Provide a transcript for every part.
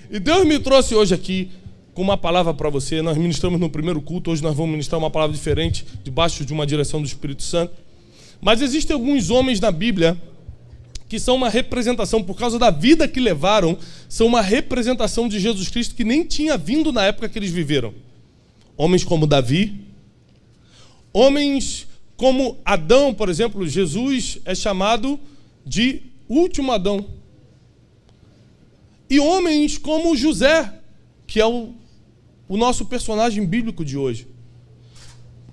E Deus me trouxe hoje aqui com uma palavra para você. Nós ministramos no primeiro culto, hoje nós vamos ministrar uma palavra diferente, debaixo de uma direção do Espírito Santo. Mas existem alguns homens na Bíblia que são uma representação, por causa da vida que levaram, são uma representação de Jesus Cristo que nem tinha vindo na época que eles viveram. Homens como Davi, homens como Adão, por exemplo. Jesus é chamado de último Adão. E homens como José, que é o nosso personagem bíblico de hoje.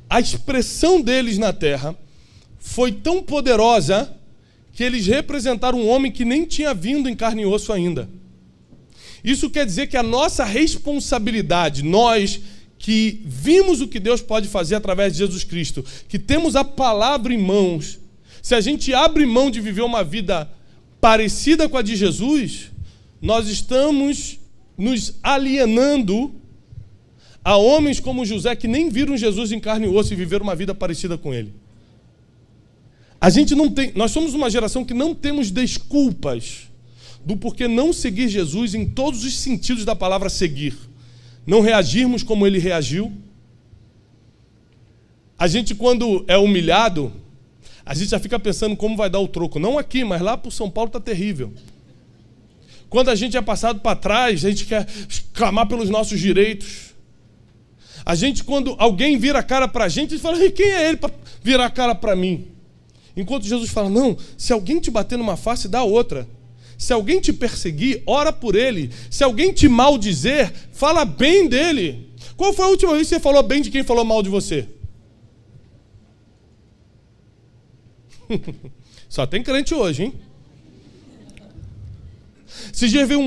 A expressão deles na terra foi tão poderosa que eles representaram um homem que nem tinha vindo em carne e osso ainda. Isso quer dizer que a nossa responsabilidade, nós que vimos o que Deus pode fazer através de Jesus Cristo, que temos a palavra em mãos, se a gente abre mão de viver uma vida parecida com a de Jesus, nós estamos nos alienando a homens como José, que nem viram Jesus em carne e osso e viveram uma vida parecida com ele. Nós somos uma geração que não temos desculpas do porquê não seguir Jesus em todos os sentidos da palavra seguir. Não reagirmos como ele reagiu. A gente, quando é humilhado, a gente já fica pensando como vai dar o troco. Não aqui, mas lá para o São Paulo está terrível. Quando a gente é passado para trás, a gente quer clamar pelos nossos direitos. A gente, quando alguém vira a cara para a gente fala, quem é ele para virar a cara para mim? Enquanto Jesus fala, não, se alguém te bater numa face, dá outra. Se alguém te perseguir, ora por ele. Se alguém te maldizer, fala bem dele. Qual foi a última vez que você falou bem de quem falou mal de você? Só tem crente hoje, hein? Esses dias veio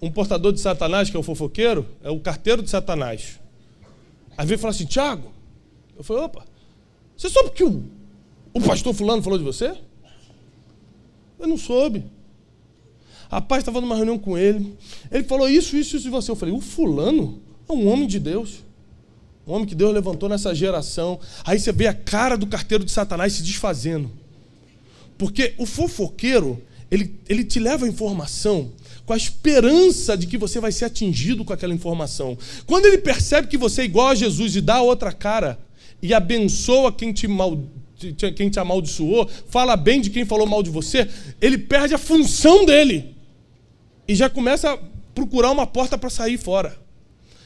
um portador de Satanás, que é o fofoqueiro, é o carteiro de Satanás. Aí veio e falou assim, Tiago, eu falei, opa, você soube que o pastor fulano falou de você? Eu não soube. Rapaz, estava numa reunião com ele, ele falou isso de você. Eu falei, o fulano é um homem de Deus, um homem que Deus levantou nessa geração. Aí você vê a cara do carteiro de Satanás se desfazendo. Porque o fofoqueiro, ele te leva a informação com a esperança de que você vai ser atingido com aquela informação. Quando ele percebe que você é igual a Jesus e dá a outra cara e abençoa quem te amaldiçoou, fala bem de quem falou mal de você, ele perde a função dele e já começa a procurar uma porta para sair fora.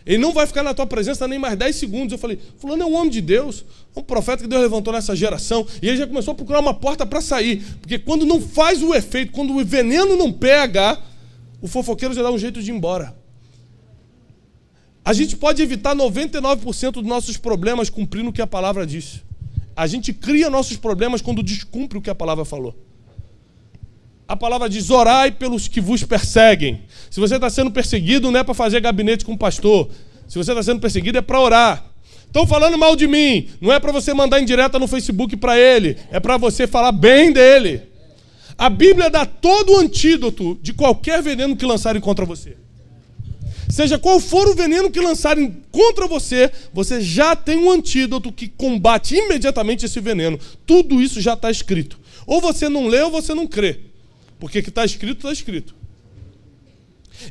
Ele não vai ficar na tua presença nem mais 10 segundos. Eu falei, fulano é um homem de Deus, um profeta que Deus levantou nessa geração, e ele já começou a procurar uma porta para sair, porque quando não faz o efeito, quando o veneno não pega, o fofoqueiro já dá um jeito de ir embora. A gente pode evitar 99% dos nossos problemas cumprindo o que a palavra diz. A gente cria nossos problemas quando descumpre o que a palavra falou. A palavra diz, orai pelos que vos perseguem. Se você está sendo perseguido, não é para fazer gabinete com o pastor. Se você está sendo perseguido, é para orar. Estão falando mal de mim, não é para você mandar indireta no Facebook para ele, é para você falar bem dele. A Bíblia dá todo o antídoto de qualquer veneno que lançarem contra você. Seja qual for o veneno que lançarem contra você, você já tem um antídoto que combate imediatamente esse veneno. Tudo isso já está escrito. Ou você não lê ou você não crê. Porque o que está escrito, está escrito.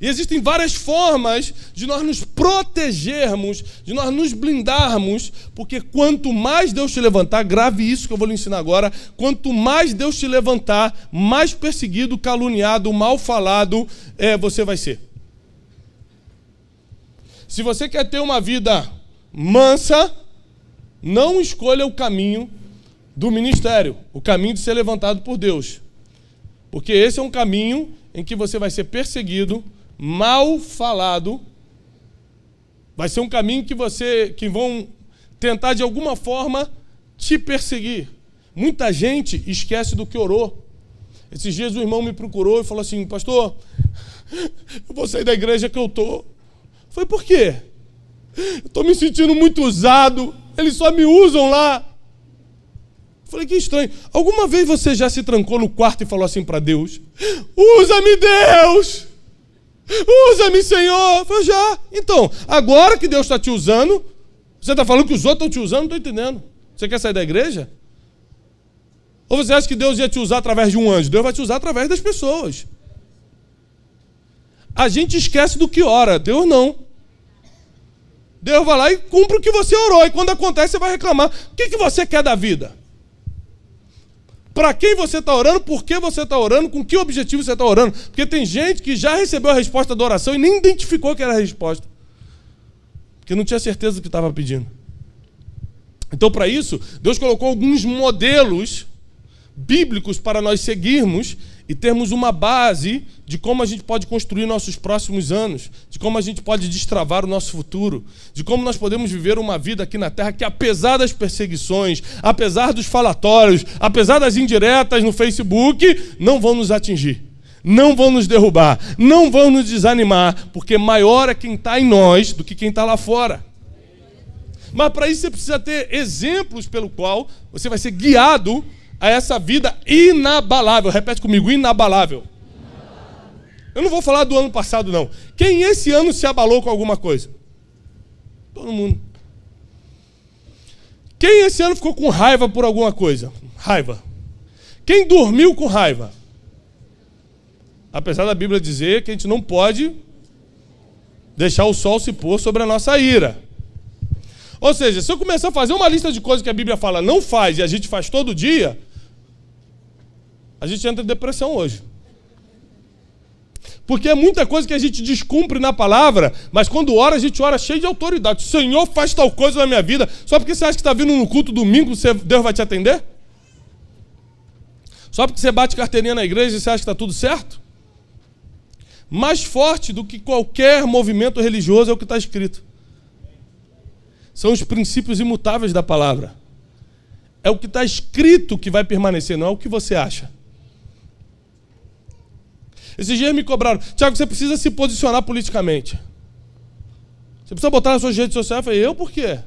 E existem várias formas de nós nos protegermos, de nós nos blindarmos, porque quanto mais Deus te levantar, grave isso que eu vou lhe ensinar agora, quanto mais Deus te levantar, mais perseguido, caluniado, mal falado você vai ser. Se você quer ter uma vida mansa, não escolha o caminho do ministério, o caminho de ser levantado por Deus. Porque esse é um caminho em que você vai ser perseguido, mal falado. Vai ser um caminho que vão tentar de alguma forma te perseguir. Muita gente esquece do que orou. Esses dias o irmão me procurou e falou assim, pastor, eu vou sair da igreja que eu estou. Foi por quê? Eu estou me sentindo muito usado, eles só me usam lá. Falei, que estranho. Alguma vez você já se trancou no quarto e falou assim para Deus, usa-me, Deus! Usa-me, Senhor! Falei, já. Então, agora que Deus está te usando, você está falando que os outros estão te usando, não estou entendendo. Você quer sair da igreja? Ou você acha que Deus ia te usar através de um anjo? Deus vai te usar através das pessoas. A gente esquece do que ora, Deus não. Deus vai lá e cumpre o que você orou, e quando acontece você vai reclamar. O que você quer da vida? Para quem você está orando, por que você está orando, com que objetivo você está orando? Porque tem gente que já recebeu a resposta da oração e nem identificou que era a resposta. Porque não tinha certeza do que estava pedindo. Então, para isso, Deus colocou alguns modelos bíblicos para nós seguirmos e termos uma base de como a gente pode construir nossos próximos anos, de como a gente pode destravar o nosso futuro, de como nós podemos viver uma vida aqui na Terra que, apesar das perseguições, apesar dos falatórios, apesar das indiretas no Facebook, não vão nos atingir, não vão nos derrubar, não vão nos desanimar, porque maior é quem está em nós do que quem está lá fora. Mas para isso você precisa ter exemplos pelo qual você vai ser guiado a essa vida inabalável. Repete comigo, inabalável. Eu não vou falar do ano passado, não. Quem esse ano se abalou com alguma coisa? Todo mundo. Quem esse ano ficou com raiva por alguma coisa? Raiva. Quem dormiu com raiva? Apesar da Bíblia dizer que a gente não pode deixar o sol se pôr sobre a nossa ira. Ou seja, se eu começar a fazer uma lista de coisas que a Bíblia fala não faz e a gente faz todo dia, a gente entra em depressão hoje. Porque é muita coisa que a gente descumpre na palavra, mas quando ora, a gente ora cheio de autoridade. O Senhor faz tal coisa na minha vida. Só porque você acha que está vindo no culto domingo, Deus vai te atender? Só porque você bate carteirinha na igreja e você acha que está tudo certo? Mais forte do que qualquer movimento religioso é o que está escrito. São os princípios imutáveis da palavra. É o que está escrito que vai permanecer, não é o que você acha. Esses dias me cobraram: Tiago, você precisa se posicionar politicamente. Você precisa botar nas suas redes sociais. Eu falei: eu por quê?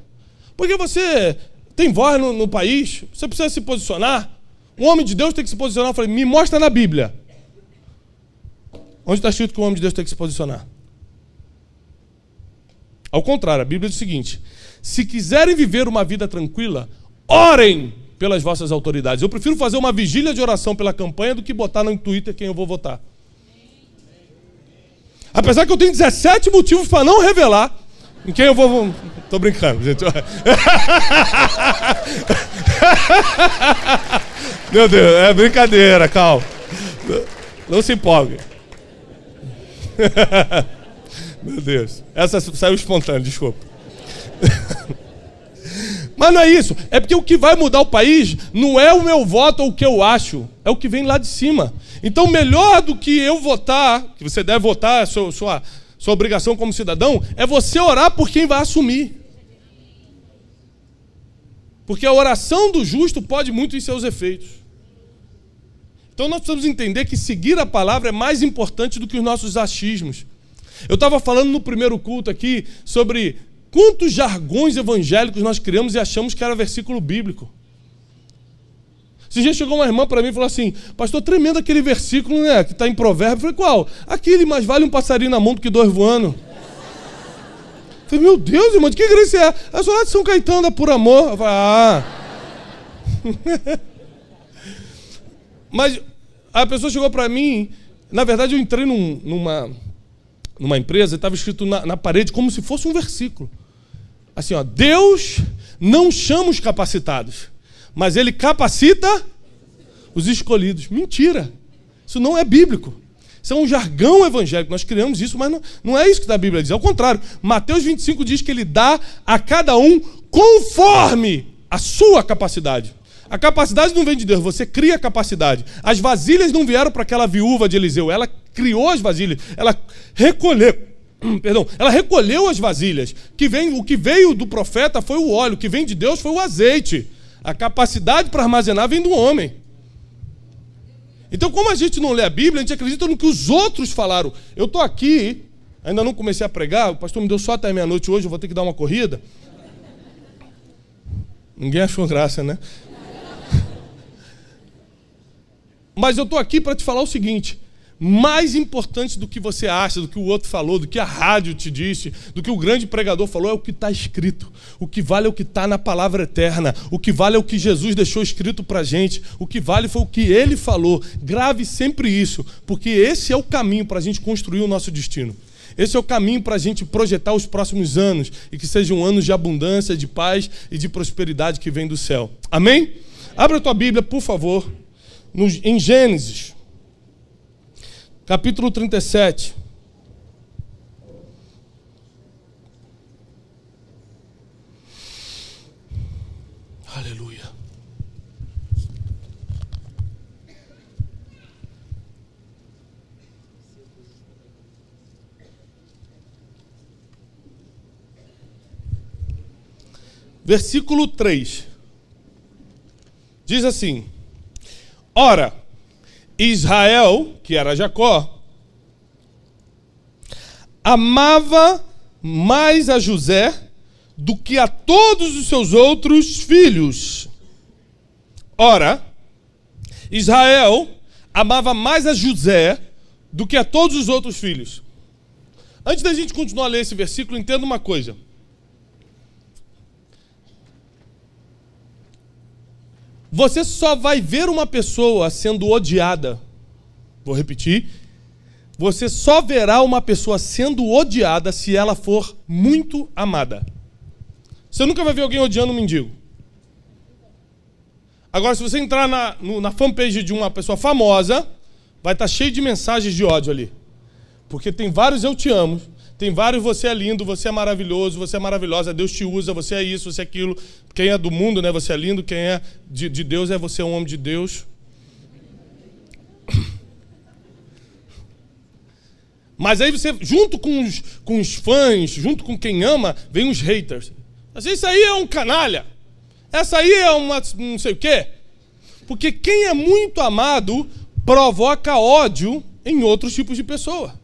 Porque você tem voz no país, você precisa se posicionar. Um homem de Deus tem que se posicionar. Eu falei: me mostra na Bíblia. Onde está escrito que o homem de Deus tem que se posicionar? Ao contrário, a Bíblia diz o seguinte: se quiserem viver uma vida tranquila, orem pelas vossas autoridades. Eu prefiro fazer uma vigília de oração pela campanha do que botar no Twitter quem eu vou votar. Apesar que eu tenho 17 motivos para não revelar em quem eu vou... Tô brincando, gente. Meu Deus, é brincadeira, calma. Não se empolgue. Meu Deus, essa saiu espontânea, desculpa. Mas não é isso, é porque o que vai mudar o país não é o meu voto ou o que eu acho, é o que vem lá de cima. Então, melhor do que eu votar, que você deve votar, sua obrigação como cidadão, é você orar por quem vai assumir. Porque a oração do justo pode muito em seus efeitos. Então, nós precisamos entender que seguir a palavra é mais importante do que os nossos achismos. Eu estava falando no primeiro culto aqui sobre quantos jargões evangélicos nós criamos e achamos que era versículo bíblico. Esse dia chegou uma irmã para mim e falou assim: pastor, tremendo aquele versículo, né, que está em Provérbios. Eu falei: qual? Aquele, mais vale um passarinho na mão do que 2 voando. Eu falei: meu Deus, irmão, de que igreja você é? Eu sou lá de São Caetano, da Por Amor. Eu falei: ah. Mas a pessoa chegou para mim, na verdade eu entrei numa empresa e estava escrito na parede como se fosse um versículo. Assim, ó: Deus não chama os capacitados, mas Ele capacita os escolhidos. Mentira! Isso não é bíblico. Isso é um jargão evangélico. Nós criamos isso, mas não é isso que a Bíblia diz. Ao contrário, Mateus 25 diz que Ele dá a cada um conforme a sua capacidade. A capacidade não vem de Deus, você cria a capacidade. As vasilhas não vieram para aquela viúva de Eliseu, ela criou as vasilhas, ela recolheu as vasilhas. O que veio do profeta foi o óleo, o que vem de Deus foi o azeite. A capacidade para armazenar vem do homem. Então, como a gente não lê a Bíblia, a gente acredita no que os outros falaram. Eu estou aqui, ainda não comecei a pregar, o pastor me deu só até meia-noite hoje, eu vou ter que dar uma corrida. Ninguém achou graça, né? Mas eu estou aqui para te falar o seguinte: mais importante do que você acha, do que o outro falou, do que a rádio te disse, do que o grande pregador falou, é o que está escrito. O que vale é o que está na palavra eterna. O que vale é o que Jesus deixou escrito para a gente. O que vale foi o que Ele falou. Grave sempre isso, porque esse é o caminho para a gente construir o nosso destino. Esse é o caminho para a gente projetar os próximos anos e que sejam anos de abundância, de paz e de prosperidade que vem do céu. Amém? Abra a tua Bíblia, por favor, em Gênesis. Capítulo 37. Aleluia. Versículo 3. Diz assim: Ora, Israel, que era Jacó, amava mais a José do que a todos os seus outros filhos. Ora, Israel amava mais a José do que a todos os outros filhos. Antes da gente continuar a ler esse versículo, entenda uma coisa. Você só vai ver uma pessoa sendo odiada. Vou repetir. Você só verá uma pessoa sendo odiada se ela for muito amada. Você nunca vai ver alguém odiando um mendigo. Agora, se você entrar na fanpage de uma pessoa famosa, vai estar cheio de mensagens de ódio ali. Porque tem vários eu te amo, tem vários você é lindo, você é maravilhoso, você é maravilhosa, Deus te usa, você é isso, você é aquilo. Quem é do mundo, né, você é lindo, quem é de Deus, é você um homem de Deus. Mas aí você, junto com os fãs, junto com quem ama, vem os haters. Isso aí é um canalha. Essa aí é uma não sei o quê. Porque quem é muito amado provoca ódio em outros tipos de pessoa.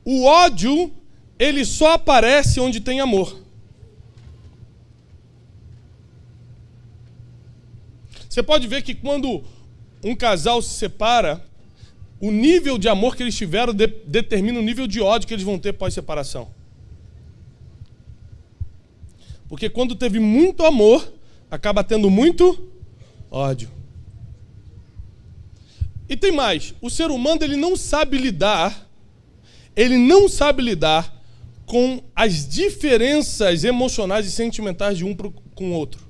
O ódio, ele só aparece onde tem amor. Você pode ver que quando um casal se separa, o nível de amor que eles tiveram determina o nível de ódio que eles vão ter pós-separação. Porque quando teve muito amor, acaba tendo muito ódio. E tem mais, o ser humano ele não sabe lidar com as diferenças emocionais e sentimentais de um com o outro.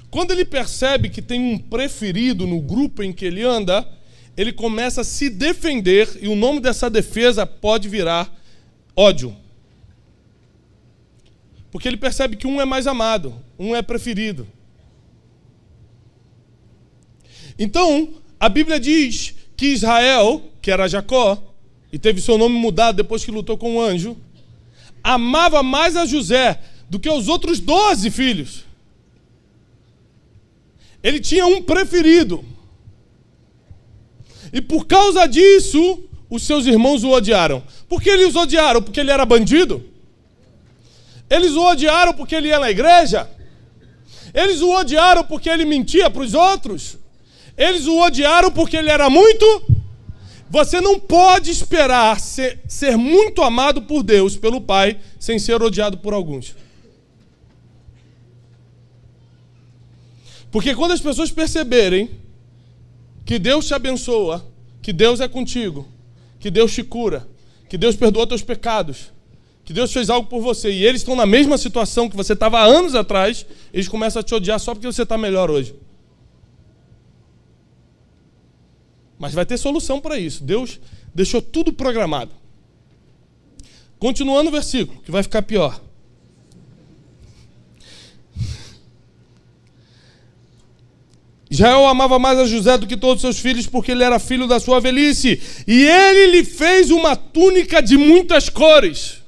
Quando ele percebe que tem um preferido no grupo em que ele anda, ele começa a se defender e o nome dessa defesa pode virar ódio. Porque ele percebe que um é mais amado, um é preferido. Então, a Bíblia diz que Israel, que era Jacó, e teve seu nome mudado depois que lutou com o anjo, amava mais a José do que os outros 12 filhos. Ele tinha um preferido. E por causa disso, os seus irmãos o odiaram. Por que eles o odiaram? Porque ele era bandido? Eles o odiaram porque ele ia na igreja? Eles o odiaram porque ele mentia para os outros? Eles o odiaram porque ele era muito? Você não pode esperar ser muito amado por Deus, pelo Pai, sem ser odiado por alguns. Porque quando as pessoas perceberem que Deus te abençoa, que Deus é contigo, que Deus te cura, que Deus perdoa teus pecados, que Deus fez algo por você, e eles estão na mesma situação que você estava há anos atrás, eles começam a te odiar só porque você está melhor hoje. Mas vai ter solução para isso. Deus deixou tudo programado. Continuando o versículo, que vai ficar pior. Israel amava mais a José do que todos os seus filhos, porque ele era filho da sua velhice. E ele lhe fez uma túnica de muitas cores.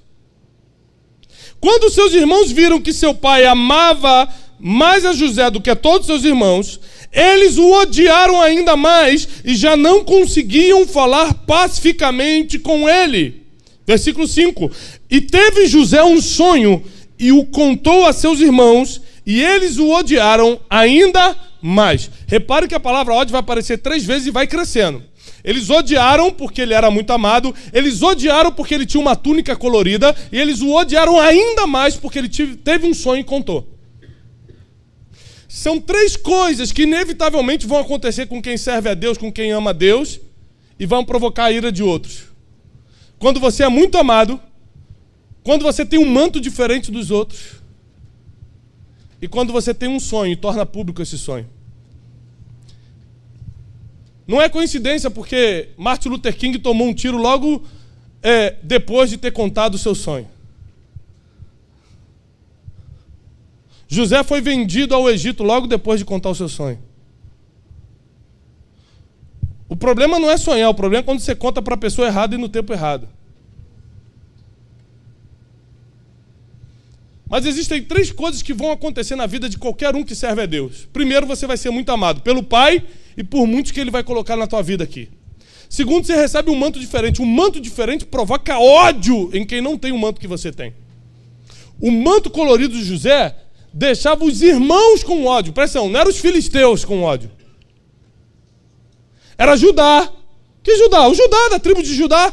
Quando seus irmãos viram que seu pai amava mais a José do que a todos seus irmãos, eles o odiaram ainda mais e já não conseguiam falar pacificamente com ele. Versículo 5. E teve José um sonho e o contou a seus irmãos, e eles o odiaram ainda mais. Repare que a palavra ódio vai aparecer 3 vezes e vai crescendo. Eles odiaram porque ele era muito amado, eles odiaram porque ele tinha uma túnica colorida, e eles o odiaram ainda mais porque ele teve um sonho e contou. São 3 coisas que inevitavelmente vão acontecer com quem serve a Deus, com quem ama a Deus, e vão provocar a ira de outros. Quando você é muito amado, quando você tem um manto diferente dos outros, e quando você tem um sonho e torna público esse sonho. Não é coincidência porque Martin Luther King tomou um tiro logo depois de ter contado o seu sonho. José foi vendido ao Egito logo depois de contar o seu sonho. O problema não é sonhar, o problema é quando você conta para a pessoa errada e no tempo errado. Mas existem 3 coisas que vão acontecer na vida de qualquer um que serve a Deus. Primeiro, você vai ser muito amado pelo Pai e por muitos que Ele vai colocar na tua vida aqui. Segundo, você recebe um manto diferente. Um manto diferente provoca ódio em quem não tem o manto que você tem. O manto colorido de José deixava os irmãos com ódio. Presta atenção, não eram os filisteus com ódio. Era Judá. Que Judá? O Judá, da tribo de Judá.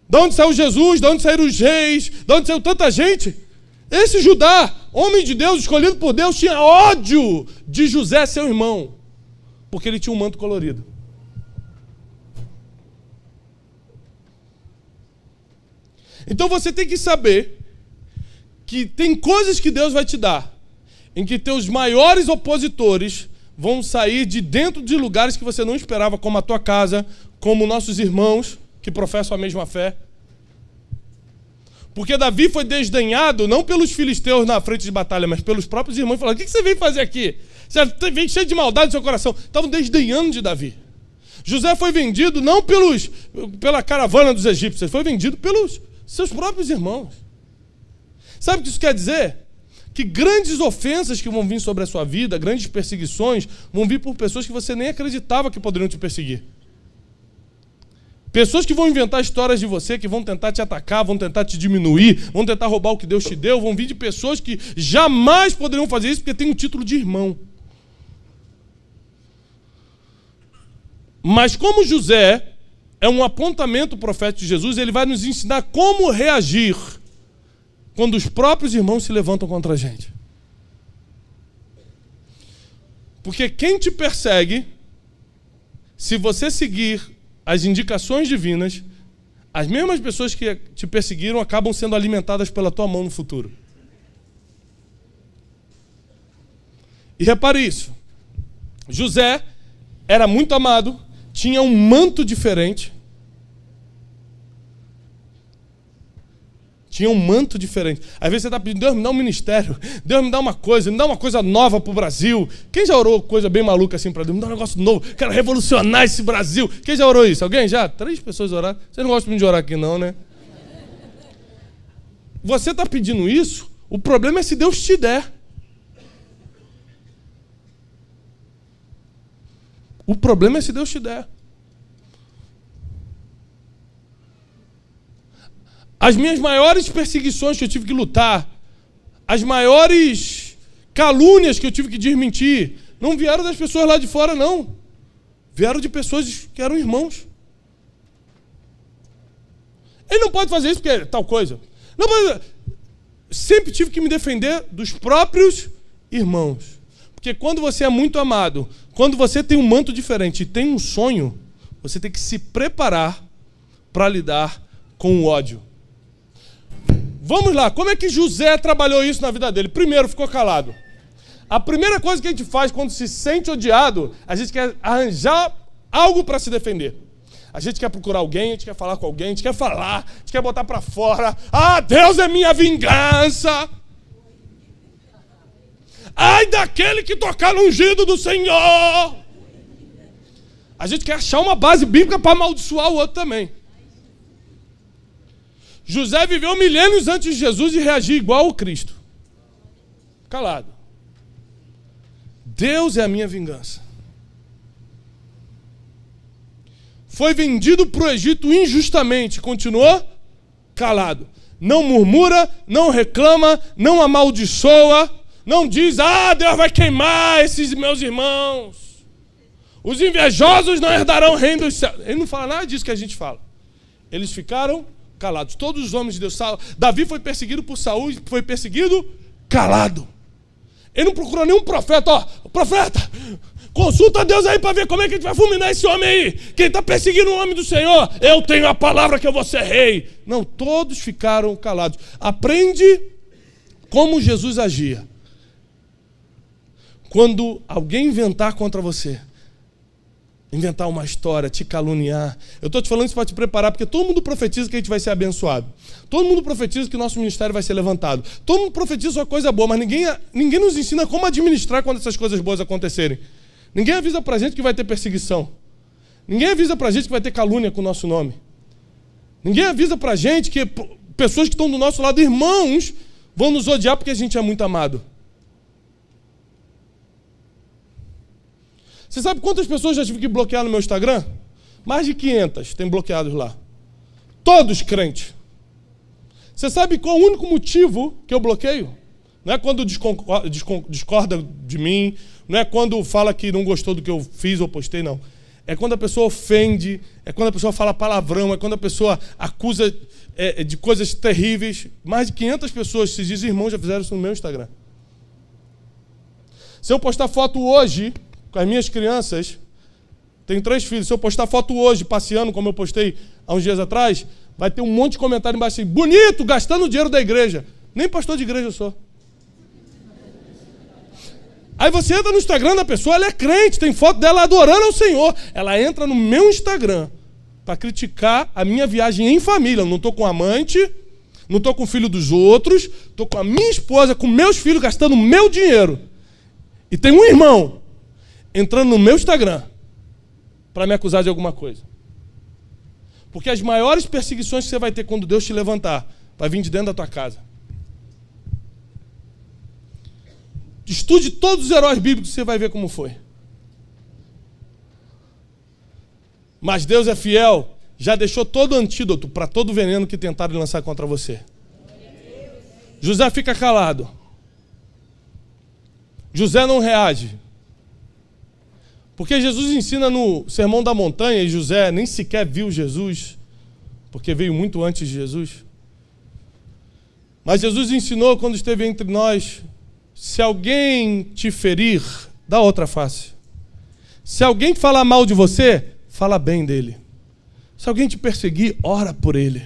De onde saiu Jesus, de onde saíram os reis, de onde saiu tanta gente. Esse Judá, homem de Deus, escolhido por Deus, tinha ódio de José, seu irmão, porque ele tinha um manto colorido. Então você tem que saber que tem coisas que Deus vai te dar, em que teus maiores opositores vão sair de dentro de lugares que você não esperava, como a tua casa, como nossos irmãos que professam a mesma fé. Porque Davi foi desdenhado não pelos filisteus na frente de batalha, mas pelos próprios irmãos. Falaram, o que você veio fazer aqui? Você veio cheio de maldade no seu coração. Estavam desdenhando de Davi. José foi vendido não pela caravana dos egípcios, foi vendido pelos seus próprios irmãos. Sabe o que isso quer dizer? Que grandes ofensas que vão vir sobre a sua vida, grandes perseguições, vão vir por pessoas que você nem acreditava que poderiam te perseguir. Pessoas que vão inventar histórias de você, que vão tentar te atacar, vão tentar te diminuir, vão tentar roubar o que Deus te deu, vão vir de pessoas que jamais poderiam fazer isso porque tem um título de irmão. Mas como José é um apontamento profético de Jesus, ele vai nos ensinar como reagir quando os próprios irmãos se levantam contra a gente. Porque quem te persegue, se você seguir as indicações divinas, as mesmas pessoas que te perseguiram acabam sendo alimentadas pela tua mão no futuro. E repare isso. José era muito amado, tinha um manto diferente. Tinha um manto diferente. Às vezes você está pedindo, Deus me dá um ministério, Deus me dá uma coisa nova para o Brasil. Quem já orou coisa bem maluca assim para Deus? Me dá um negócio novo, quero revolucionar esse Brasil. Quem já orou isso? Alguém já? 3 pessoas oraram. Vocês não gostam muito de orar aqui não, né? Você está pedindo isso, o problema é se Deus te der. O problema é se Deus te der. As minhas maiores perseguições que eu tive que lutar, as maiores calúnias que eu tive que desmentir, não vieram das pessoas lá de fora, não. Vieram de pessoas que eram irmãos. Ele não pode fazer isso porque é tal coisa. Não pode. Sempre tive que me defender dos próprios irmãos. Porque quando você é muito amado, quando você tem um manto diferente e tem um sonho, você tem que se preparar para lidar com o ódio. Vamos lá, como é que José trabalhou isso na vida dele? Primeiro, ficou calado. A primeira coisa que a gente faz quando se sente odiado, a gente quer arranjar algo para se defender. A gente quer procurar alguém, a gente quer falar com alguém, a gente quer falar, a gente quer botar para fora. Ah, Deus é minha vingança. Ai daquele que tocar no ungido do Senhor. A gente quer achar uma base bíblica para amaldiçoar o outro também. José viveu milênios antes de Jesus e reagiu igual ao Cristo. Calado. Deus é a minha vingança. Foi vendido para o Egito injustamente. Continuou calado. Não murmura, não reclama, não amaldiçoa. Não diz, Deus vai queimar esses meus irmãos. Os invejosos não herdarão o reino dos céus. Ele não fala nada disso que a gente fala. Eles ficaram calados. Todos os homens de Deus. Davi foi perseguido por Saul, foi perseguido calado. Ele não procurou nenhum profeta. Ó, profeta, consulta a Deus aí para ver como é que a gente vai fulminar esse homem aí. Quem está perseguindo o homem do Senhor, eu tenho a palavra que eu vou ser rei. Não, todos ficaram calados. Aprende como Jesus agia. Quando alguém inventar contra você, inventar uma história, te caluniar. Eu estou te falando isso para te preparar, porque todo mundo profetiza que a gente vai ser abençoado. Todo mundo profetiza que o nosso ministério vai ser levantado. Todo mundo profetiza uma coisa boa, mas ninguém nos ensina como administrar quando essas coisas boas acontecerem. Ninguém avisa para a gente que vai ter perseguição. Ninguém avisa para a gente que vai ter calúnia com o nosso nome. Ninguém avisa para a gente que pessoas que estão do nosso lado, irmãos, vão nos odiar porque a gente é muito amado. Você sabe quantas pessoas já tive que bloquear no meu Instagram? Mais de 500 tem bloqueados lá. Todos crentes. Você sabe qual é o único motivo que eu bloqueio? Não é quando discorda de mim, não é quando fala que não gostou do que eu fiz ou postei, não. É quando a pessoa ofende, é quando a pessoa fala palavrão, é quando a pessoa acusa de coisas terríveis. Mais de 500 pessoas, se diz irmãos, já fizeram isso no meu Instagram. Se eu postar foto hoje com as minhas crianças, tenho 3 filhos, se eu postar foto hoje, passeando, como eu postei há uns dias atrás, vai ter um monte de comentário embaixo assim, bonito, gastando o dinheiro da igreja. Nem pastor de igreja eu sou. Aí você entra no Instagram da pessoa, ela é crente, tem foto dela adorando ao Senhor. Ela entra no meu Instagram para criticar a minha viagem em família. Eu não estou com amante, não estou com o filho dos outros, estou com a minha esposa, com meus filhos, gastando o meu dinheiro. E tem um irmão entrando no meu Instagram para me acusar de alguma coisa. Porque as maiores perseguições que você vai ter quando Deus te levantar, vai vir de dentro da tua casa. Estude todos os heróis bíblicos, você vai ver como foi. Mas Deus é fiel, já deixou todo o antídoto para todo o veneno que tentaram lançar contra você. José fica calado. José não reage. Porque Jesus ensina no Sermão da Montanha, e José nem sequer viu Jesus, porque veio muito antes de Jesus. Mas Jesus ensinou quando esteve entre nós, se alguém te ferir, dá outra face. Se alguém falar mal de você, fala bem dele. Se alguém te perseguir, ora por ele.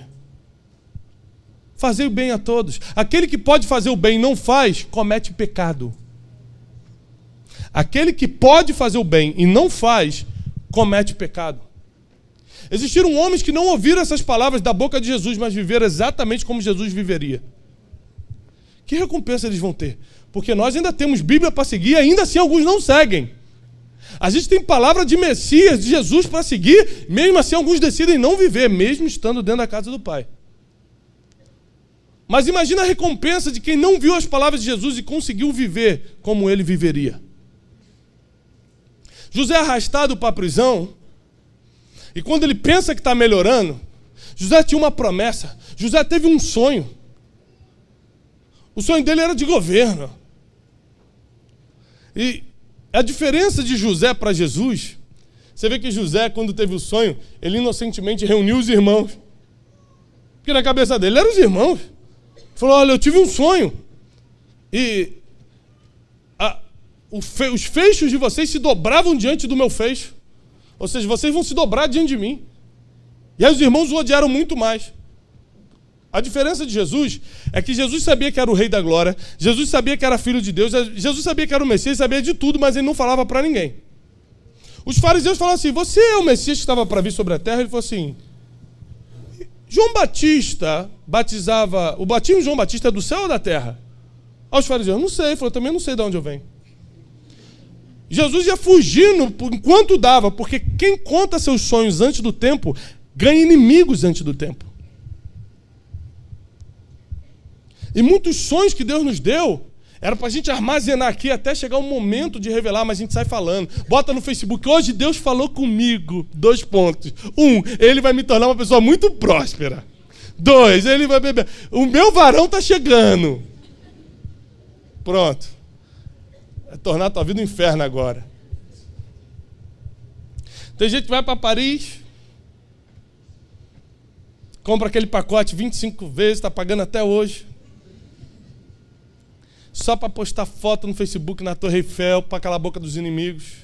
Fazer o bem a todos. Aquele que pode fazer o bem e não faz, comete pecado. Aquele que pode fazer o bem e não faz, comete pecado. Existiram homens que não ouviram essas palavras da boca de Jesus, mas viveram exatamente como Jesus viveria. Que recompensa eles vão ter? Porque nós ainda temos Bíblia para seguir e ainda assim alguns não seguem. A gente tem palavra de Messias, de Jesus para seguir, mesmo assim alguns decidem não viver, mesmo estando dentro da casa do Pai. Mas imagina a recompensa de quem não viu as palavras de Jesus e conseguiu viver como ele viveria. José é arrastado para a prisão, e quando ele pensa que está melhorando, José tinha uma promessa, José teve um sonho. O sonho dele era de governo. E a diferença de José para Jesus, você vê que José, quando teve o sonho, ele inocentemente reuniu os irmãos. Porque na cabeça dele eram os irmãos. Ele falou, olha, eu tive um sonho. E os feixes de vocês se dobravam diante do meu feixo. Ou seja, vocês vão se dobrar diante de mim. E aí os irmãos o odiaram muito mais. A diferença de Jesus é que Jesus sabia que era o Rei da Glória, Jesus sabia que era filho de Deus, Jesus sabia que era o Messias, sabia de tudo, mas ele não falava para ninguém. Os fariseus falavam assim, você é o Messias que estava para vir sobre a terra? Ele falou assim, João Batista batizava, o batismo de João Batista é do céu ou da terra? Aos fariseus, não sei, ele falou, também não sei de onde eu venho. Jesus ia fugindo enquanto dava, porque quem conta seus sonhos antes do tempo, ganha inimigos antes do tempo. E muitos sonhos que Deus nos deu, era para a gente armazenar aqui até chegar o momento de revelar, mas a gente sai falando. Bota no Facebook, hoje Deus falou comigo. 2 pontos. 1, ele vai me tornar uma pessoa muito próspera. 2, ele vai beber. O meu varão está chegando. Pronto. Vai tornar a tua vida um inferno agora. Tem gente que vai para Paris, compra aquele pacote 25 vezes, está pagando até hoje, só para postar foto no Facebook na Torre Eiffel, para calar a boca dos inimigos.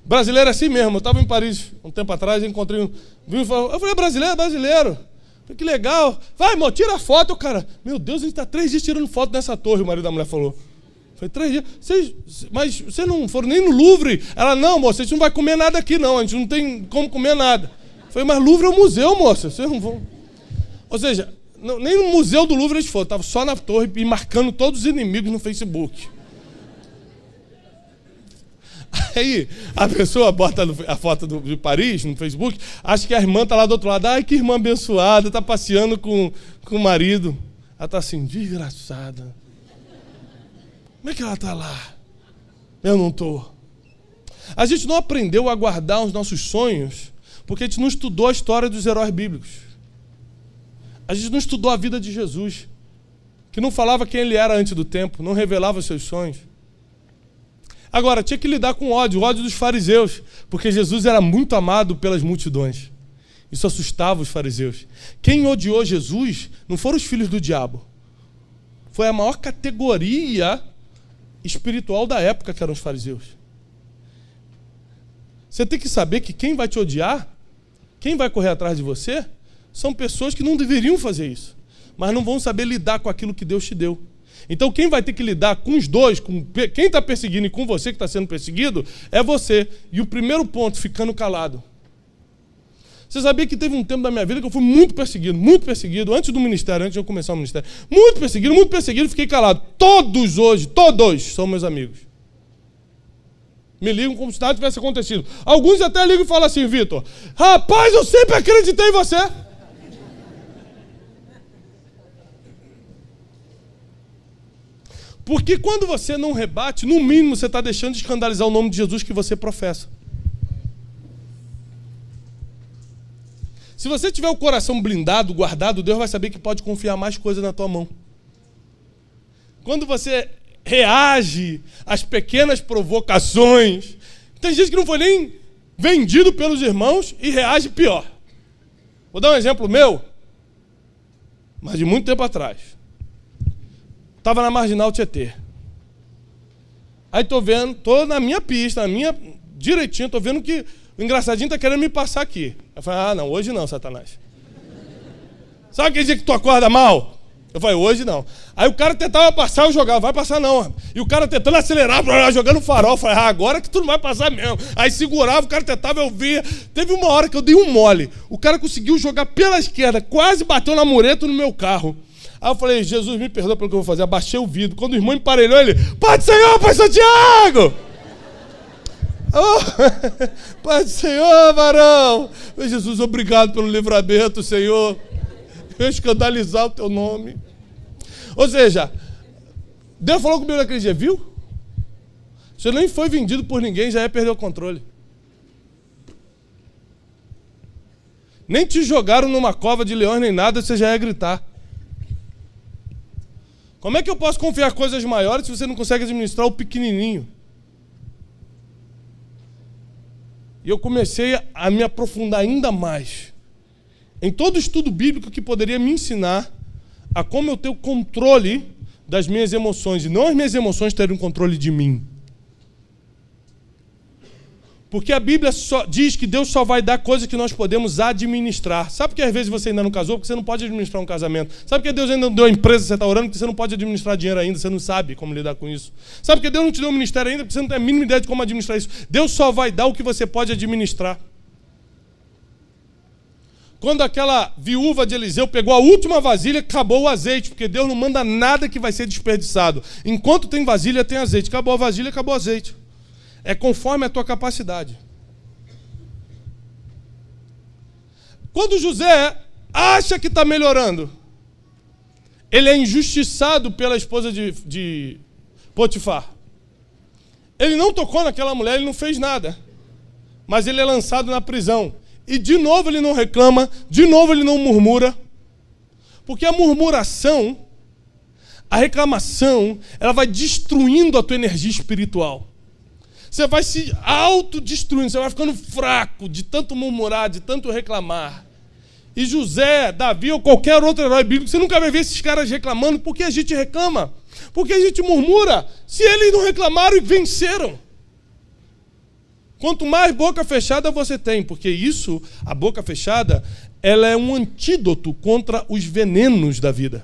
Brasileiro é assim mesmo. Eu estava em Paris um tempo atrás, encontrei um... Eu falei, brasileiro, brasileiro. Falei, que legal. Vai, irmão, tira a foto, cara. Meu Deus, a gente está 3 dias tirando foto nessa torre, o marido da mulher falou. Falei, 3 dias. Mas vocês não foram nem no Louvre? Ela, não, moça, a gente não vai comer nada aqui, não. A gente não tem como comer nada. Falei, mas Louvre é um museu, moça. Vocês não vão... Ou seja, nem no museu do Louvre eles foram. Estavam só na torre e marcando todos os inimigos no Facebook. Aí a pessoa bota a foto de Paris no Facebook, acha que a irmã está lá do outro lado. Ai, que irmã abençoada, está passeando com o marido. Ela está assim, desgraçada. Como é que ela está lá? Eu não estou. A gente não aprendeu a guardar os nossos sonhos porque a gente não estudou a história dos heróis bíblicos. A gente não estudou a vida de Jesus, que não falava quem ele era antes do tempo, não revelava os seus sonhos. Agora, tinha que lidar com o ódio dos fariseus, porque Jesus era muito amado pelas multidões. Isso assustava os fariseus. Quem odiou Jesus não foram os filhos do diabo. Foi a maior categoria espiritual da época, que eram os fariseus. Você tem que saber que quem vai te odiar, quem vai correr atrás de você, são pessoas que não deveriam fazer isso, mas não vão saber lidar com aquilo que Deus te deu. Então quem vai ter que lidar com os dois, com quem está perseguindo e com você que está sendo perseguido, é você. E o primeiro ponto, ficando calado. Você sabia que teve um tempo da minha vida que eu fui muito perseguido, antes do ministério, antes de eu começar o ministério. Muito perseguido, fiquei calado. Todos hoje, todos são meus amigos. Me ligam como se nada tivesse acontecido. Alguns até ligam e falam assim, Vitor, rapaz, eu sempre acreditei em você. Porque quando você não rebate, no mínimo você está deixando de escandalizar o nome de Jesus que você professa. Se você tiver o coração blindado, guardado, Deus vai saber que pode confiar mais coisas na tua mão. Quando você reage às pequenas provocações, tem gente que não foi nem vendido pelos irmãos e reage pior. Vou dar um exemplo meu, mas de muito tempo atrás. Estava na Marginal Tietê. Aí tô na minha pista, direitinho, tô vendo que o engraçadinho tá querendo me passar aqui. Eu falei, não, hoje não, Satanás. Sabe aquele dia que tu acorda mal? Eu falei, hoje não. Aí o cara tentava passar, eu jogava, vai passar não. E o cara tentando acelerar, jogando farol. Eu falei, agora que tu não vai passar mesmo. Aí segurava, o cara tentava, eu via. Teve uma hora que eu dei um mole. O cara conseguiu jogar pela esquerda, quase bateu na mureta no meu carro. Aí eu falei, Jesus, me perdoa pelo que eu vou fazer. Abaixei o vidro. Quando o irmão emparelhou, ele, Pai do Senhor, Pai Santiago! Oh, Pai do Senhor, varão! Jesus, obrigado pelo livramento, Senhor. Eu escandalizar o teu nome. Ou seja, Deus falou comigo naquele dia, viu? Você nem foi vendido por ninguém, já ia perder o controle. Nem te jogaram numa cova de leões nem nada, você já ia gritar. Como é que eu posso confiar coisas maiores se você não consegue administrar o pequenininho? E eu comecei a me aprofundar ainda mais em todo estudo bíblico que poderia me ensinar a como eu tenho controle das minhas emoções, e não as minhas emoções terem um controle de mim. Porque a Bíblia só diz que Deus só vai dar coisas que nós podemos administrar. Sabe por que às vezes você ainda não casou? Porque você não pode administrar um casamento. Sabe por que Deus ainda não deu a empresa que você está orando? Porque você não pode administrar dinheiro ainda, você não sabe como lidar com isso. Sabe por que Deus não te deu um ministério ainda? Porque você não tem a mínima ideia de como administrar isso. Deus só vai dar o que você pode administrar. Quando aquela viúva de Eliseu pegou a última vasilha, acabou o azeite, porque Deus não manda nada que vai ser desperdiçado. Enquanto tem vasilha, tem azeite. Acabou a vasilha, acabou o azeite. É conforme a tua capacidade. Quando José acha que está melhorando, ele é injustiçado pela esposa de Potifar. Ele não tocou naquela mulher, ele não fez nada. Mas ele é lançado na prisão. E de novo ele não reclama, de novo ele não murmura. Porque a murmuração, a reclamação, ela vai destruindo a tua energia espiritual. Você vai se autodestruindo, você vai ficando fraco de tanto murmurar, de tanto reclamar. E José, Davi ou qualquer outro herói bíblico, você nunca vai ver esses caras reclamando. Por que a gente reclama? Porque a gente murmura. Se eles não reclamaram e venceram. Quanto mais boca fechada você tem, porque isso, a boca fechada, ela é um antídoto contra os venenos da vida.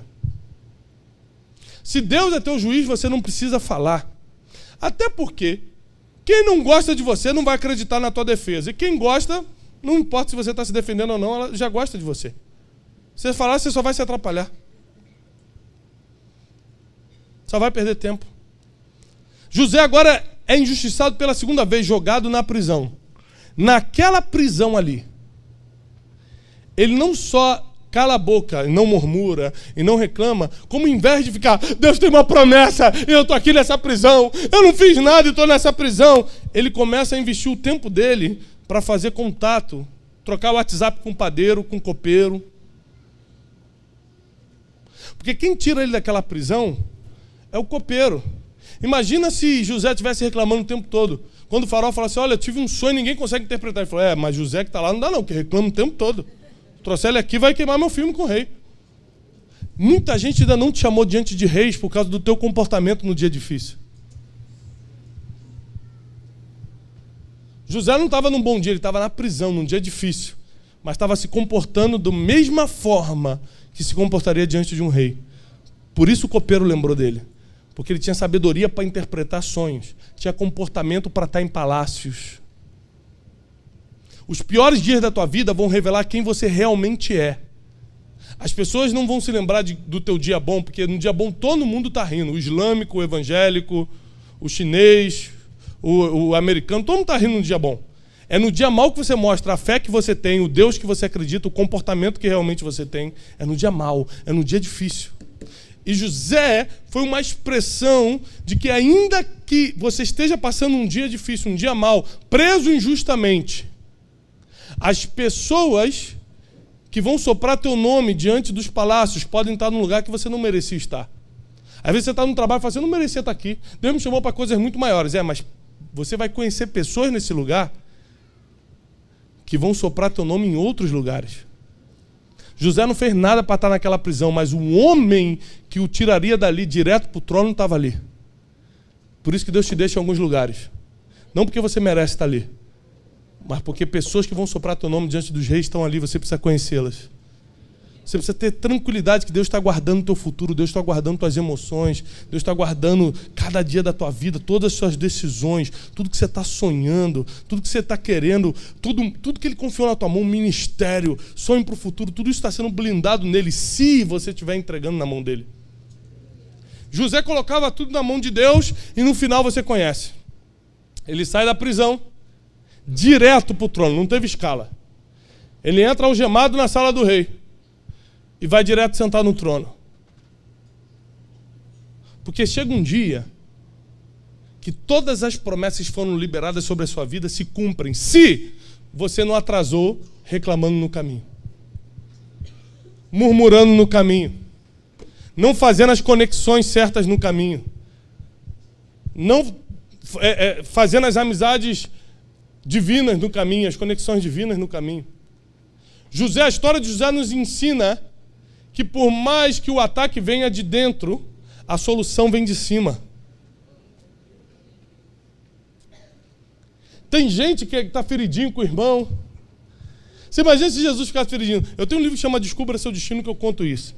Se Deus é teu juiz, você não precisa falar. Até porque quem não gosta de você não vai acreditar na tua defesa. E quem gosta, não importa se você está se defendendo ou não, ela já gosta de você. Se você falar, você só vai se atrapalhar. Só vai perder tempo. José agora é injustiçado pela segunda vez, jogado na prisão. Naquela prisão ali, ele não só cala a boca e não murmura e não reclama, como em vez de ficar, Deus tem uma promessa e eu estou aqui nessa prisão, eu não fiz nada e estou nessa prisão, ele começa a investir o tempo dele para fazer contato, trocar o WhatsApp com o padeiro, com o copeiro. Porque quem tira ele daquela prisão é o copeiro. Imagina se José estivesse reclamando o tempo todo. Quando o faraó fala assim, olha, eu tive um sonho e ninguém consegue interpretar. Ele falou, mas José que está lá não dá não, que reclama o tempo todo. Trouxer ele aqui, vai queimar meu filme com o rei. Muita gente ainda não te chamou diante de reis por causa do teu comportamento no dia difícil. José não estava num bom dia, ele estava na prisão, num dia difícil. Mas estava se comportando da mesma forma que se comportaria diante de um rei. Por isso o copeiro lembrou dele. Porque ele tinha sabedoria para interpretar sonhos. Tinha comportamento para estar em palácios. Os piores dias da tua vida vão revelar quem você realmente é. As pessoas não vão se lembrar do teu dia bom, porque no dia bom todo mundo está rindo. O islâmico, o evangélico, o chinês, o americano, todo mundo está rindo no dia bom. É no dia mau que você mostra a fé que você tem, o Deus que você acredita, o comportamento que realmente você tem. É no dia mau, é no dia difícil. E José foi uma expressão de que ainda que você esteja passando um dia difícil, um dia mau, preso injustamente, as pessoas que vão soprar teu nome diante dos palácios podem estar num lugar que você não merecia estar. Às vezes você está no trabalho e fala assim, eu não merecia estar aqui. Deus me chamou para coisas muito maiores. Mas você vai conhecer pessoas nesse lugar que vão soprar teu nome em outros lugares. José não fez nada para estar naquela prisão, mas o homem que o tiraria dali direto para o trono estava ali. Por isso que Deus te deixa em alguns lugares. Não porque você merece estar ali, mas porque pessoas que vão soprar teu nome diante dos reis estão ali, você precisa conhecê-las. Você precisa ter tranquilidade que Deus está guardando o teu futuro, Deus está guardando tuas emoções, Deus está guardando cada dia da tua vida, todas as suas decisões, tudo que você está sonhando, tudo que você está querendo, tudo que Ele confiou na tua mão, ministério, sonho para o futuro, tudo isso está sendo blindado nele, se você estiver entregando na mão dele. José colocava tudo na mão de Deus e no final você conhece. Ele sai da prisão, direto para o trono, não teve escala. Ele entra algemado na sala do rei e vai direto sentar no trono. Porque chega um dia que todas as promessas que foram liberadas sobre a sua vida se cumprem, se você não atrasou reclamando no caminho, murmurando no caminho, não fazendo as conexões certas no caminho, não fazendo as amizades divinas no caminho, as conexões divinas no caminho. A história de José nos ensina que por mais que o ataque venha de dentro, a solução vem de cima. Tem gente que está feridinho com o irmão. Você imagina se Jesus ficasse feridinho. Eu tenho um livro que chama Descubra Seu Destino, que eu conto isso.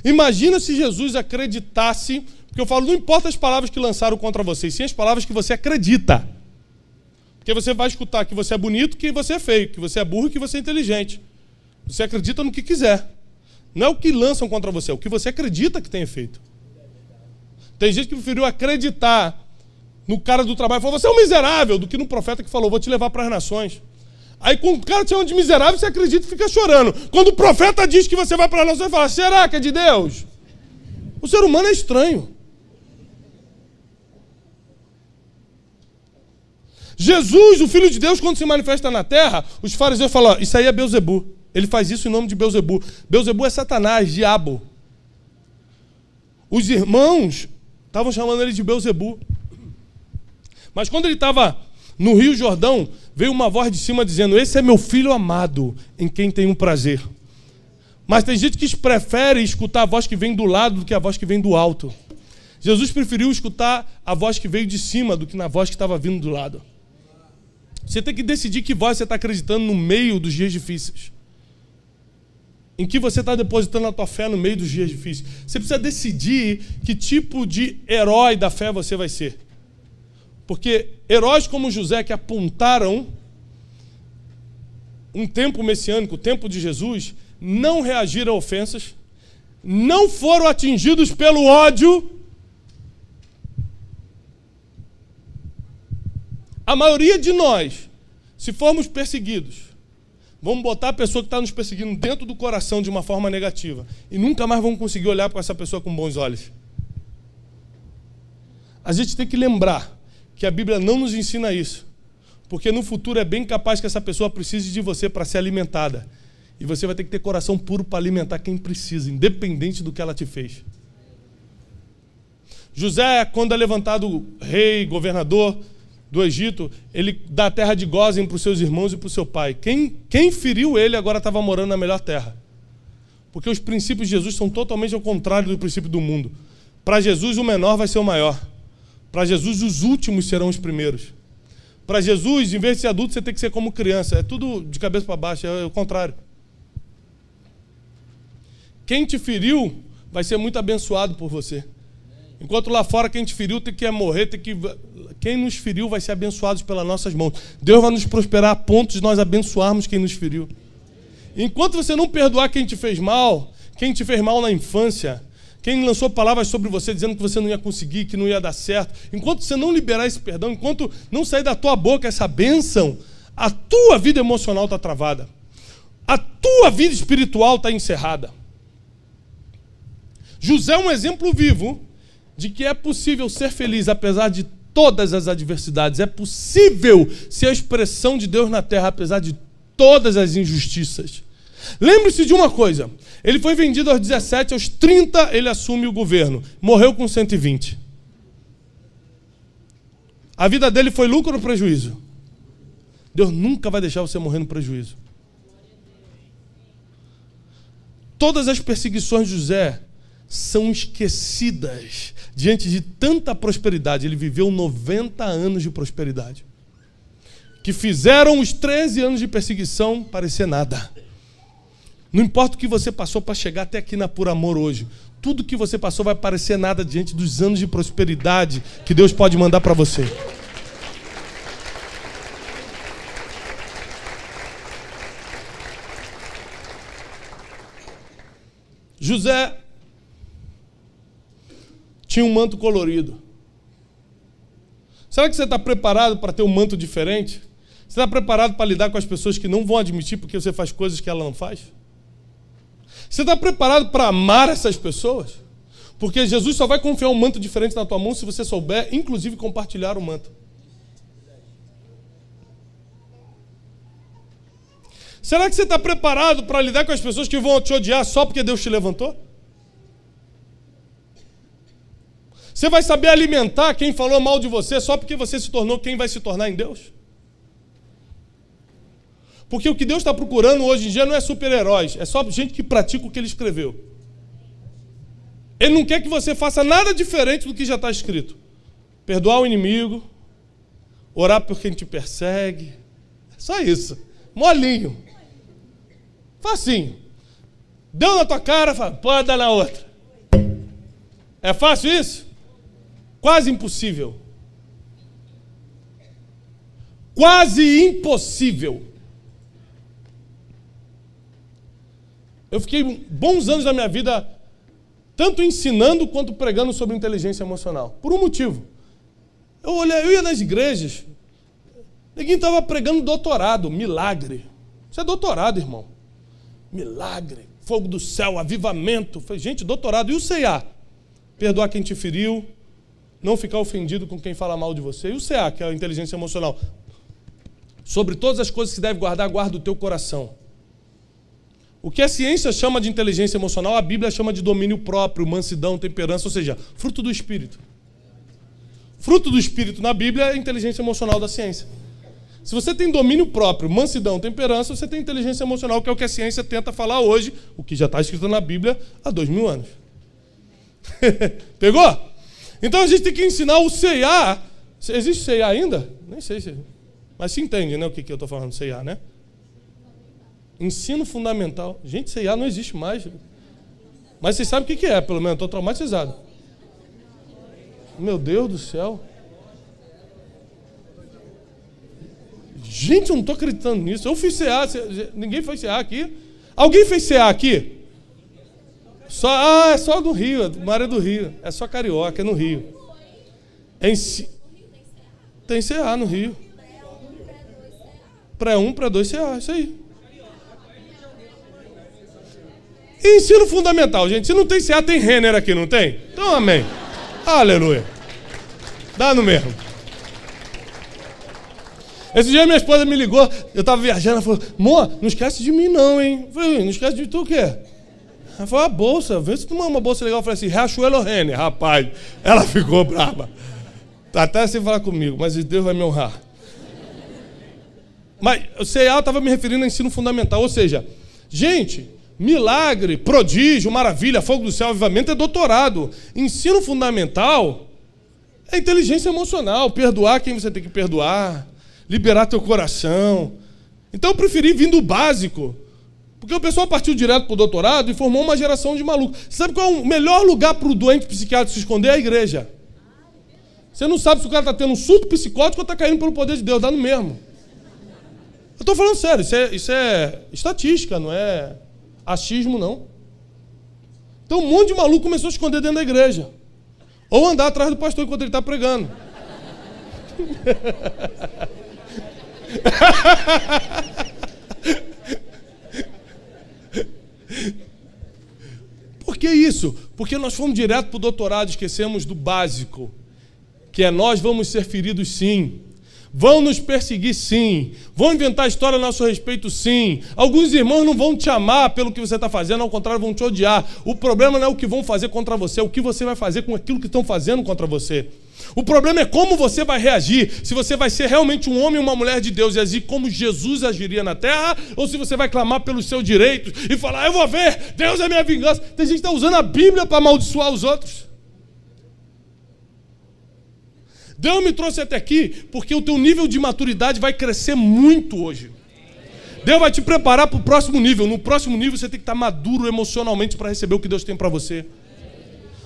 Imagina se Jesus acreditasse, porque eu falo, não importa as palavras que lançaram contra você, sim as palavras que você acredita. Porque você vai escutar que você é bonito, que você é feio, que você é burro, que você é inteligente. Você acredita no que quiser. Não é o que lançam contra você, é o que você acredita que tem efeito. Tem gente que preferiu acreditar no cara do trabalho e falou, você é um miserável, do que no profeta que falou, vou te levar para as nações. Aí quando o cara te chama de miserável, você acredita e fica chorando. Quando o profeta diz que você vai para as nações, você fala, será que é de Deus? O ser humano é estranho. Jesus, o Filho de Deus, quando se manifesta na terra, os fariseus falam, isso aí é Belzebu. Ele faz isso em nome de Belzebu. Belzebu é Satanás, diabo. Os irmãos estavam chamando ele de Belzebu. Mas quando ele estava no Rio Jordão, veio uma voz de cima dizendo: esse é meu filho amado, em quem tenho prazer. Mas tem gente que prefere escutar a voz que vem do lado do que a voz que vem do alto. Jesus preferiu escutar a voz que veio de cima do que na voz que estava vindo do lado. Você tem que decidir que voz você está acreditando no meio dos dias difíceis. Em que você está depositando a tua fé no meio dos dias difíceis. Você precisa decidir que tipo de herói da fé você vai ser. Porque heróis como José, que apontaram um tempo messiânico, o tempo de Jesus, não reagiram a ofensas, não foram atingidos pelo ódio. A maioria de nós, se formos perseguidos, vamos botar a pessoa que está nos perseguindo dentro do coração de uma forma negativa e nunca mais vamos conseguir olhar para essa pessoa com bons olhos. A gente tem que lembrar que a Bíblia não nos ensina isso, porque no futuro é bem capaz que essa pessoa precise de você para ser alimentada. E você vai ter que ter coração puro para alimentar quem precisa, independente do que ela te fez. José, quando é levantado rei, governador do Egito, ele dá a terra de Gósen para os seus irmãos e para o seu pai. Quem feriu ele agora estava morando na melhor terra. Porque os princípios de Jesus são totalmente ao contrário do princípio do mundo. Para Jesus, o menor vai ser o maior. Para Jesus, os últimos serão os primeiros. Para Jesus, em vez de ser adulto, você tem que ser como criança. É tudo de cabeça para baixo, é o contrário. Quem te feriu vai ser muito abençoado por você. Enquanto lá fora quem te feriu tem que morrer, quem nos feriu vai ser abençoado pelas nossas mãos. Deus vai nos prosperar a ponto de nós abençoarmos quem nos feriu. Enquanto você não perdoar quem te fez mal na infância, quem lançou palavras sobre você dizendo que você não ia conseguir, que não ia dar certo, enquanto você não liberar esse perdão, enquanto não sair da tua boca essa bênção, a tua vida emocional está travada. A tua vida espiritual está encerrada. José é um exemplo vivo de que é possível ser feliz apesar de todas as adversidades. É possível ser a expressão de Deus na terra apesar de todas as injustiças. Lembre-se de uma coisa. Ele foi vendido aos 17, aos 30 ele assume o governo. Morreu com 120. A vida dele foi lucro ou prejuízo? Deus nunca vai deixar você morrer no prejuízo. Todas as perseguições de José são esquecidas diante de tanta prosperidade. Ele viveu 90 anos de prosperidade, que fizeram os 13 anos de perseguição parecer nada. Não importa o que você passou para chegar até aqui na Por Amor hoje, tudo que você passou vai parecer nada diante dos anos de prosperidade que Deus pode mandar para você. José tinha um manto colorido. Será que você está preparado para ter um manto diferente? Você está preparado para lidar com as pessoas que não vão admitir porque você faz coisas que ela não faz? Você está preparado para amar essas pessoas? Porque Jesus só vai confiar um manto diferente na tua mão se você souber, inclusive, compartilhar o manto. Será que você está preparado para lidar com as pessoas que vão te odiar só porque Deus te levantou? Você vai saber alimentar quem falou mal de você só porque você se tornou quem vai se tornar em Deus? Porque o que Deus está procurando hoje em dia não é super-heróis, é só gente que pratica o que Ele escreveu. Ele não quer que você faça nada diferente do que já está escrito. Perdoar o inimigo, orar por quem te persegue, só isso, molinho, facinho. Deu na tua cara, fala, pode dar na outra. É fácil isso? Quase impossível. Quase impossível. Eu fiquei bons anos da minha vida tanto ensinando quanto pregando sobre inteligência emocional. Por um motivo. Eu ia nas igrejas, ninguém estava pregando doutorado, milagre. Isso é doutorado, irmão. Milagre, fogo do céu, avivamento. Falei, gente, doutorado. E o CA? Perdoar quem te feriu, não ficar ofendido com quem fala mal de você. E o CA, que é a inteligência emocional? Sobre todas as coisas que você deve guardar, guarda o teu coração. O que a ciência chama de inteligência emocional, a Bíblia chama de domínio próprio, mansidão, temperança, ou seja, fruto do Espírito. Fruto do Espírito na Bíblia é a inteligência emocional da ciência. Se você tem domínio próprio, mansidão, temperança, você tem inteligência emocional, que é o que a ciência tenta falar hoje, o que já está escrito na Bíblia há 2000 anos. Pegou? Então a gente tem que ensinar o CA. Existe CA ainda? Nem sei se... Mas se entende, né, o que eu estou falando, CA, né? Ensino fundamental. Gente, CA não existe mais. Mas vocês sabem o que é, pelo menos, estou traumatizado. Meu Deus do céu. Gente, eu não estou acreditando nisso. Eu fiz CA, ninguém fez CA aqui? Alguém fez CA aqui? É só do Rio, uma área do Rio. É só carioca, é no Rio. Tem CA no Rio. Pré-1, pré-2 CA, isso aí. E ensino fundamental, gente. Se não tem CA, tem Renner aqui, não tem? Então, amém. Aleluia. Dá no mesmo. Esse dia minha esposa me ligou, eu estava viajando, ela falou, amor, não esquece de mim não, hein? Eu falei, não esquece de tu o quê? Ela falou, a bolsa, vê se tu manda uma bolsa legal. Eu falei assim, Riachuelo ou Renner? Rapaz, ela ficou brava. Tá até sem falar comigo, mas Deus vai me honrar. Mas o CA estava me referindo a ensino fundamental, ou seja, gente, milagre, prodígio, maravilha, fogo do céu, avivamento é doutorado. Ensino fundamental é inteligência emocional, perdoar quem você tem que perdoar, liberar teu coração. Então eu preferi vir do básico, porque o pessoal partiu direto para o doutorado e formou uma geração de malucos. Sabe qual é o melhor lugar para o doente psiquiátrico se esconder? É a igreja. Você não sabe se o cara está tendo um surto psicótico ou está caindo pelo poder de Deus, dá no mesmo. Eu estou falando sério, isso é estatística, não é achismo, não. Então um monte de maluco começou a se esconder dentro da igreja. Ou andar atrás do pastor enquanto ele está pregando. Por que isso? Porque nós fomos direto para o doutorado, esquecemos do básico, que é nós vamos ser feridos sim, vão nos perseguir sim, vão inventar história a nosso respeito sim, alguns irmãos não vão te amar pelo que você está fazendo, ao contrário, vão te odiar. O problema não é o que vão fazer contra você, é o que você vai fazer com aquilo que estão fazendo contra você. O problema é como você vai reagir, se você vai ser realmente um homem e uma mulher de Deus e agir como Jesus agiria na terra, ou se você vai clamar pelos seus direitos e falar, eu vou ver, Deus é minha vingança. Tem gente que está usando a Bíblia para amaldiçoar os outros. Deus me trouxe até aqui porque o teu nível de maturidade vai crescer muito hoje. Deus vai te preparar para o próximo nível. No próximo nível você tem que estar maduro emocionalmente para receber o que Deus tem para você.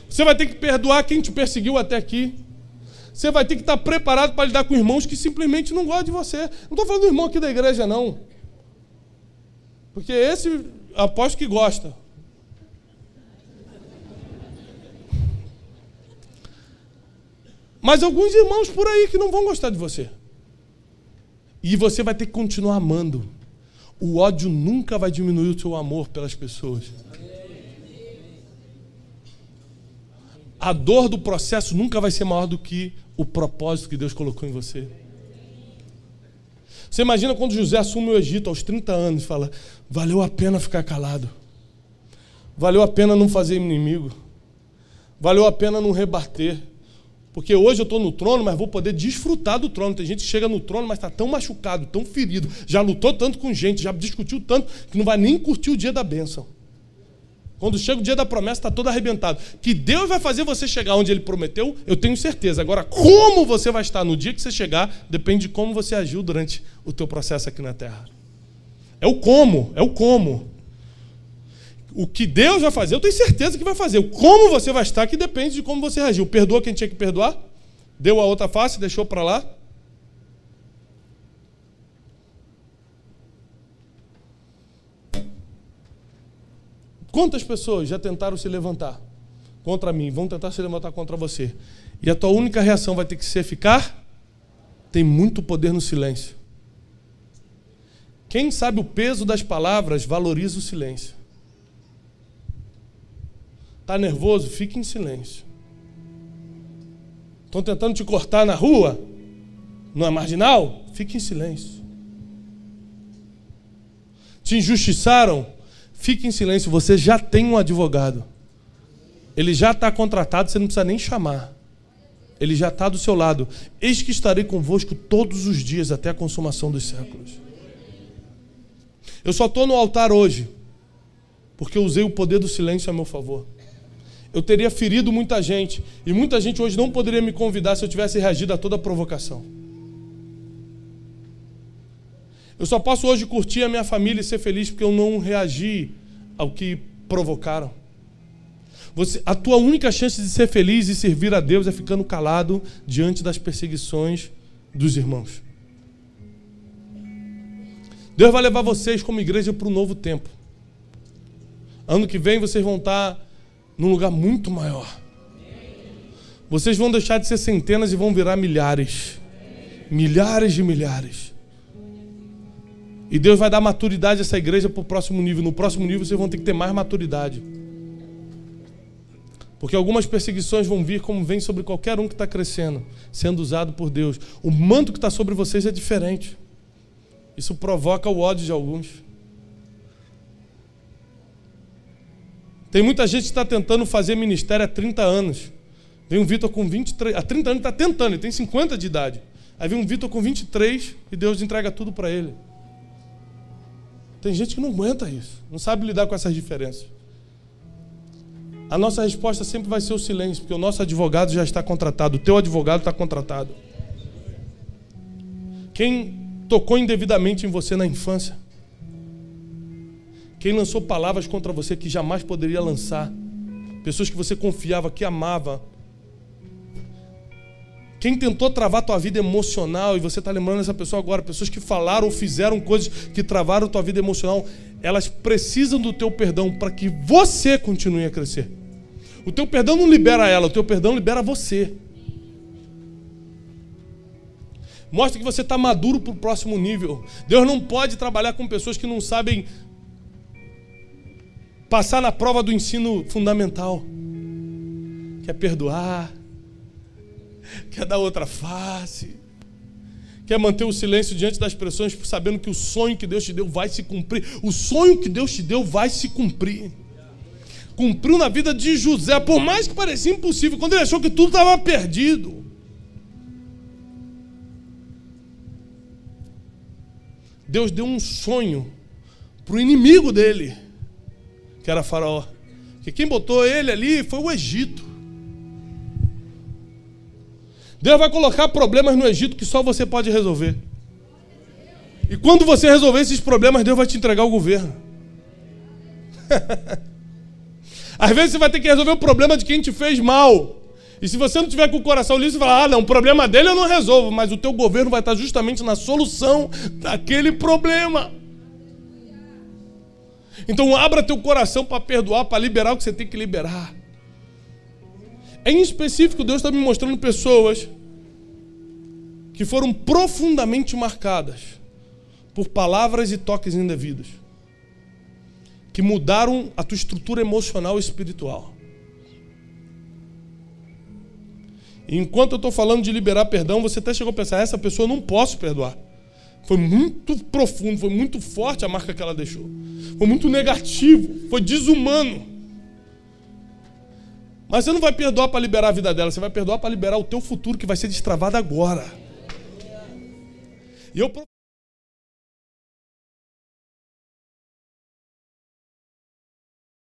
Você vai ter que perdoar quem te perseguiu até aqui. Você vai ter que estar preparado para lidar com irmãos que simplesmente não gostam de você. Não estou falando do irmão aqui da igreja, não. Porque esse, aposto que gosta. Mas alguns irmãos por aí que não vão gostar de você. E você vai ter que continuar amando. O ódio nunca vai diminuir o seu amor pelas pessoas. A dor do processo nunca vai ser maior do que o propósito que Deus colocou em você. Você imagina quando José assume o Egito aos 30 anos e fala, valeu a pena ficar calado. Valeu a pena não fazer inimigo. Valeu a pena não rebater. Porque hoje eu estou no trono, mas vou poder desfrutar do trono. Tem gente que chega no trono, mas está tão machucado, tão ferido, já lutou tanto com gente, já discutiu tanto, que não vai nem curtir o dia da bênção. Quando chega o dia da promessa, está todo arrebentado. Que Deus vai fazer você chegar onde Ele prometeu, eu tenho certeza. Agora, como você vai estar no dia que você chegar, depende de como você agiu durante o teu processo aqui na terra. É o como, é o como. O que Deus vai fazer, eu tenho certeza que vai fazer. O como você vai estar, que depende de como você reagiu. Perdoou quem tinha que perdoar? Deu a outra face, deixou para lá? Quantas pessoas já tentaram se levantar contra mim, vão tentar se levantar contra você? E a tua única reação vai ter que ser ficar? Tem muito poder no silêncio. Quem sabe o peso das palavras, valoriza o silêncio. Está nervoso? Fique em silêncio. Estão tentando te cortar na rua? Numa marginal? Fique em silêncio. Te injustiçaram? Fique em silêncio. Você já tem um advogado. Ele já está contratado, você não precisa nem chamar. Ele já está do seu lado. Eis que estarei convosco todos os dias até a consumação dos séculos. Eu só estou no altar hoje porque eu usei o poder do silêncio a meu favor. Eu teria ferido muita gente, e muita gente hoje não poderia me convidar se eu tivesse reagido a toda a provocação. Eu só posso hoje curtir a minha família e ser feliz porque eu não reagi ao que provocaram. A tua única chance de ser feliz e servir a Deus é ficando calado diante das perseguições dos irmãos. Deus vai levar vocês como igreja para um novo tempo. Ano que vem vocês vão estar num lugar muito maior. Vocês vão deixar de ser centenas e vão virar milhares. Milhares de milhares. E Deus vai dar maturidade a essa igreja para o próximo nível. No próximo nível vocês vão ter que ter mais maturidade. Porque algumas perseguições vão vir como vem sobre qualquer um que está crescendo, sendo usado por Deus. O manto que está sobre vocês é diferente. Isso provoca o ódio de alguns. Tem muita gente que está tentando fazer ministério há 30 anos. Vem um Vitor com 23, há 30 anos está tentando, ele tem 50 de idade. Aí vem um Vitor com 23 e Deus entrega tudo para ele. Tem gente que não aguenta isso, não sabe lidar com essas diferenças. A nossa resposta sempre vai ser o silêncio, porque o nosso advogado já está contratado, o teu advogado está contratado. Quem tocou indevidamente em você na infância? Quem lançou palavras contra você que jamais poderia lançar? Pessoas que você confiava, que amava. Quem tentou travar tua vida emocional, e você está lembrando dessa pessoa agora, pessoas que falaram ou fizeram coisas que travaram tua vida emocional, elas precisam do teu perdão para que você continue a crescer. O teu perdão não libera ela, o teu perdão libera você. Mostra que você está maduro para o próximo nível. Deus não pode trabalhar com pessoas que não sabem passar na prova do ensino fundamental. Quer perdoar, quer dar outra face, quer manter o silêncio diante das pressões, sabendo que o sonho que Deus te deu vai se cumprir. O sonho que Deus te deu vai se cumprir. Cumpriu na vida de José, por mais que parecia impossível, quando ele achou que tudo estava perdido. Deus deu um sonho para o inimigo dele, que era Faraó. Porque quem botou ele ali foi o Egito. Deus vai colocar problemas no Egito que só você pode resolver. E quando você resolver esses problemas, Deus vai te entregar o governo. Às vezes você vai ter que resolver o problema de quem te fez mal. E se você não tiver com o coração liso, você vai falar, não, o problema dele eu não resolvo, mas o teu governo vai estar justamente na solução daquele problema. Então abra teu coração para perdoar, para liberar o que você tem que liberar. Em específico, Deus está me mostrando pessoas que foram profundamente marcadas por palavras e toques indevidos, que mudaram a tua estrutura emocional e espiritual. E enquanto eu estou falando de liberar perdão, você até chegou a pensar, essa pessoa eu não posso perdoar. Foi muito profundo, foi muito forte a marca que ela deixou. Foi muito negativo, foi desumano. Mas você não vai perdoar para liberar a vida dela, você vai perdoar para liberar o teu futuro que vai ser destravado agora. E eu